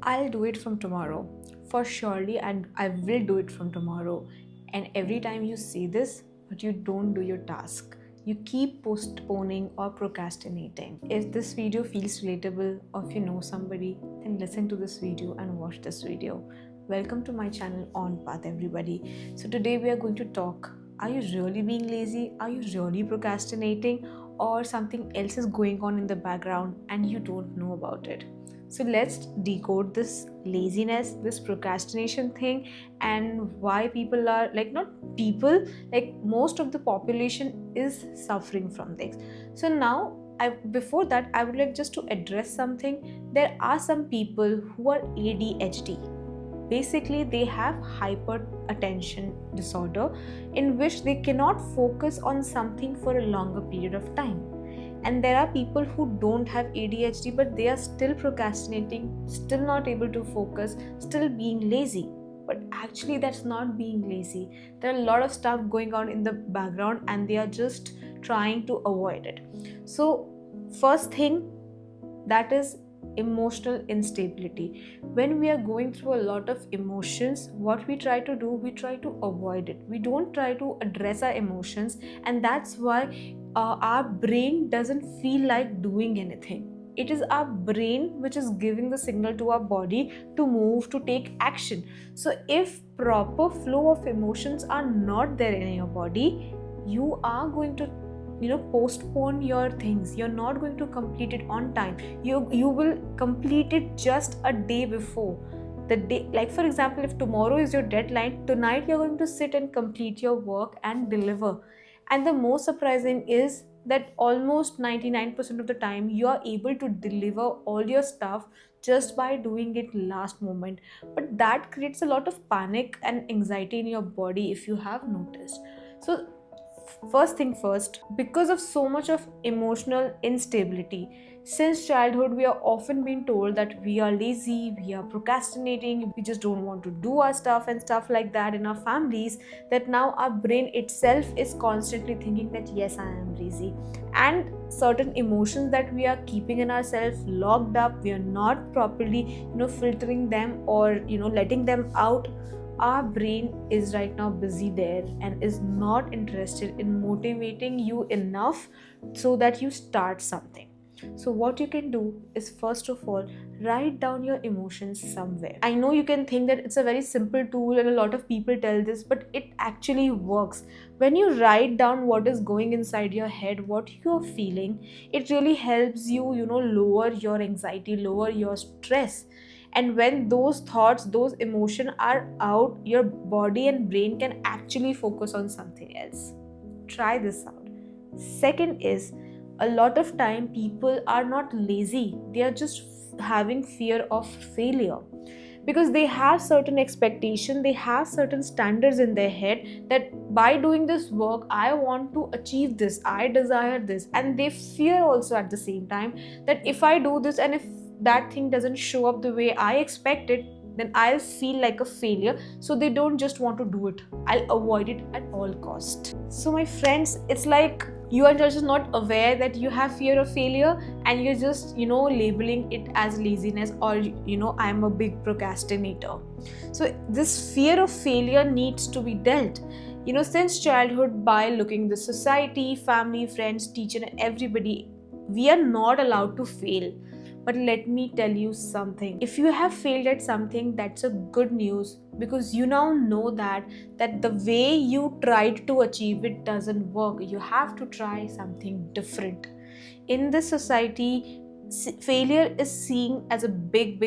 I'll do it from tomorrow. For surely, and I will do it from tomorrow. And every time you say this, but you don't do your task, you keep postponing or procrastinating. If this video feels relatable, or if you know somebody, then listen to this video and watch this video. Welcome to my channel On Path, everybody. So today we are going to talk. Are you really being lazy? Are you really procrastinating? Or something else is going on in the background and you don't know about it? So let's decode this laziness, this procrastination thing, and why people are not people, most of the population is suffering from this. So now, before that, I would like just to address something. There are some people who are ADHD. Basically, they have hyper attention disorder in which they cannot focus on something for a longer period of time. And there are people who don't have ADHD but they are still procrastinating, still not able to focus, still being lazy. But actually, that's not being lazy. There are a lot of stuff going on in the background and they are just trying to avoid it. So, first thing, that is emotional instability. When we are going through a lot of emotions, what we try to do, we try to avoid it. We don't try to address our emotions, and that's why our brain doesn't feel like doing anything. It is our brain which is giving the signal to our body to move, to take action. So if proper flow of emotions are not there in your body, you are going to postpone your things. You're not going to complete it on time. You will complete it just a day before the day. Like, for example, if tomorrow is your deadline, tonight you're going to sit and complete your work and deliver. And the most surprising is that almost 99% of the time you are able to deliver all your stuff just by doing it last moment. But that creates a lot of panic and anxiety in your body, if you have noticed. So first thing first, because of so much of emotional instability, since childhood we are often being told that we are lazy, we are procrastinating, we just don't want to do our stuff and stuff like that in our families, that now our brain itself is constantly thinking that yes, I am lazy. And certain emotions that we are keeping in ourselves locked up, we are not properly filtering them or letting them out. Our brain is right now busy there and is not interested in motivating you enough so that you start something. So what you can do is, first of all, write down your emotions somewhere. I know you can think that it's a very simple tool and a lot of people tell this, but it actually works. When you write down what is going inside your head, what you're feeling, it really helps you lower your anxiety, lower your stress. And when those thoughts, those emotions are out, your body and brain can actually focus on something else. Try this out. Second is, a lot of time people are not lazy, they are just having fear of failure, because they have certain expectation, they have certain standards in their head that by doing this work I want to achieve this, I desire this. And they fear also at the same time that if I do this and if that thing doesn't show up the way I expect it, then I'll feel like a failure. So they don't just want to do it, I'll avoid it at all cost. So my friends, it's like you are just not aware that you have fear of failure and you're just labeling it as laziness or I'm a big procrastinator. So this fear of failure needs to be dealt since childhood by looking the society, family, friends, teacher and everybody. We are not allowed to fail. But let me tell you something. If you have failed at something, that's a good news, because you now know that the way you tried to achieve it doesn't work. You have to try something different. In this society, failure is seen as a big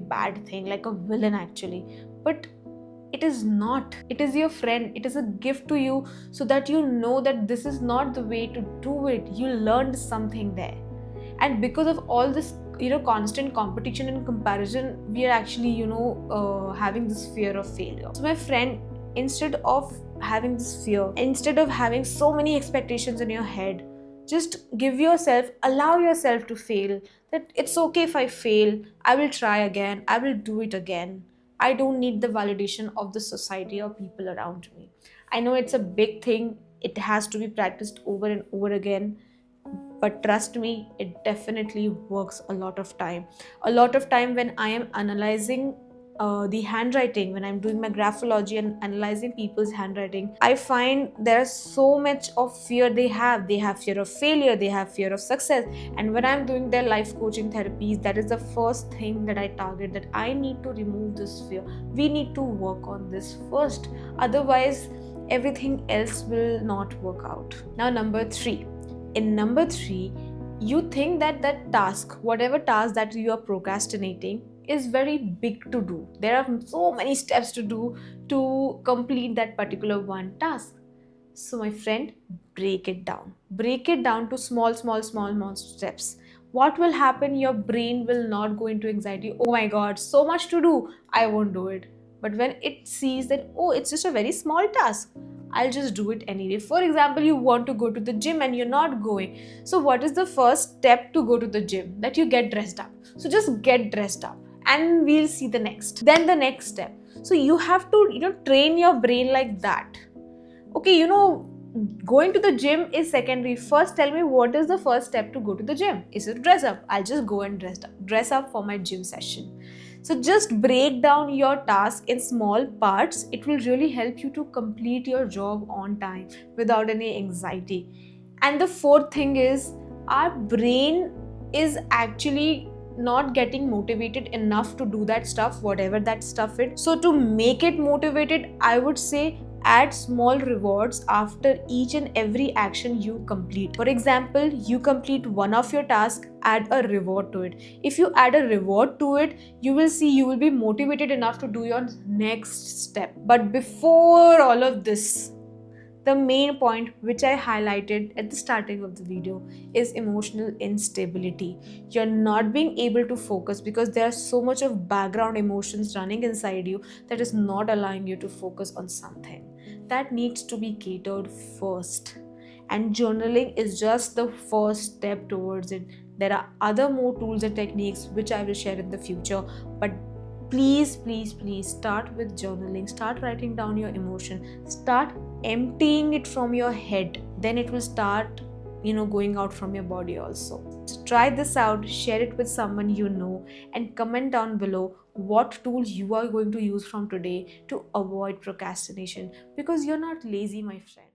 bad thing, like a villain actually. But it is not. It is your friend. It is a gift to you so that you know that this is not the way to do it. You learned something there. And because of all this constant competition and comparison, we are actually having this fear of failure. So my friend, instead of having this fear, instead of having so many expectations in your head, just allow yourself to fail. That it's okay if I fail, I will try again, I will do it again. I don't need the validation of the society or people around me. I know it's a big thing, it has to be practiced over and over again, But trust me, it definitely works a lot of time. A lot of time when I am analyzing the handwriting, when I'm doing my graphology and analyzing people's handwriting, I find there's so much of fear they have. They have fear of failure, they have fear of success. And when I'm doing their life coaching therapies, that is the first thing that I target, that I need to remove this fear. We need to work on this first. Otherwise, everything else will not work out. Now, number 3. In number 3, you think that that task, whatever task that you are procrastinating, is very big to do. There are so many steps to do to complete that particular one task. So, my friend, break it down. Break it down to small steps. What will happen? Your brain will not go into anxiety. Oh my god, so much to do. I won't do it. But when it sees that, oh, it's just a very small task, I'll just do it anyway. For example, you want to go to the gym and you're not going. So, what is the first step to go to the gym? That you get dressed up. So, just get dressed up and we'll see the next. Then the next step. So, you have to, train your brain like that. Okay, going to the gym is secondary. First, tell me, what is the first step to go to the gym? Is it dress up? I'll just go and dress up for my gym session. So just break down your task in small parts. It will really help you to complete your job on time without any anxiety. And the fourth thing is, our brain is actually not getting motivated enough to do that stuff, whatever that stuff is. So to make it motivated, I would say add small rewards after each and every action you complete. For example, you complete one of your tasks, add a reward to it. If you add a reward to it, you will see you will be motivated enough to do your next step. But before all of this, the main point which I highlighted at the starting of the video is emotional instability. You're not being able to focus because there's so much of background emotions running inside you that is not allowing you to focus on something. That needs to be catered first. And journaling is just the first step towards it. There are other more tools and techniques which I will share in the future, but please start with journaling. Start writing down your emotion. Start emptying it from your head. Then it will start going out from your body also. So try this out, share it with someone you know, and comment down below what tools you are going to use from today to avoid procrastination, because you're not lazy, my friend.